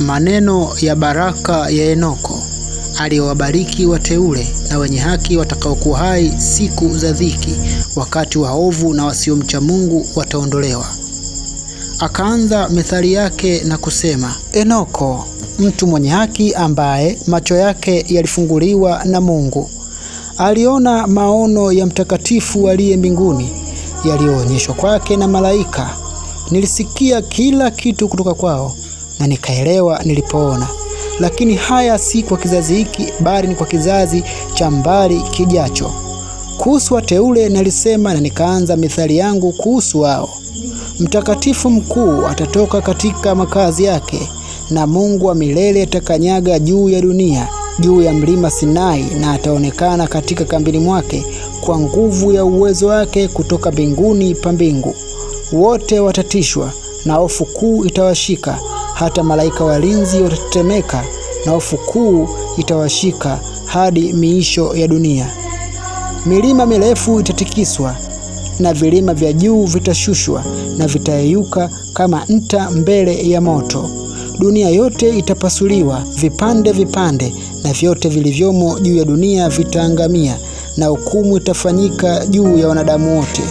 Maneno ya baraka ya Enoko aliyowabariki wateule na wenye haki watakaokuwa hai siku za dhiki, wakati waovu na wasiomcha Mungu wataondolewa. Akaanza methali yake na kusema, Enoko, mtu mwenye haki ambaye macho yake yalifunguliwa na Mungu, aliona maono ya mtakatifu aliye mbinguni yaliyoonyeshwa kwake na malaika. Nilisikia kila kitu kutoka kwao na nikaelewa nilipoona. Lakini haya si kwa kizazi hiki, bali ni kwa kizazi cha mbali kijacho. Kuhusu wateule nalisema, na nikaanza mithali yangu kuhusu wao. Mtakatifu mkuu atatoka katika makazi yake, na Mungu wa milele atakanyaga juu ya dunia, juu ya mlima Sinai, na ataonekana katika kambini mwake kwa nguvu ya uwezo wake kutoka mbinguni pa mbingu. Wote watatishwa na hofu kuu itawashika, hata malaika walinzi watatetemeka, na hofu kuu itawashika hadi miisho ya dunia. Milima mirefu itatikiswa na vilima vya juu vitashushwa na vitayeyuka kama nta mbele ya moto. Dunia yote itapasuliwa vipande vipande, na vyote vilivyomo juu ya dunia vitaangamia, na hukumu itafanyika juu ya wanadamu wote.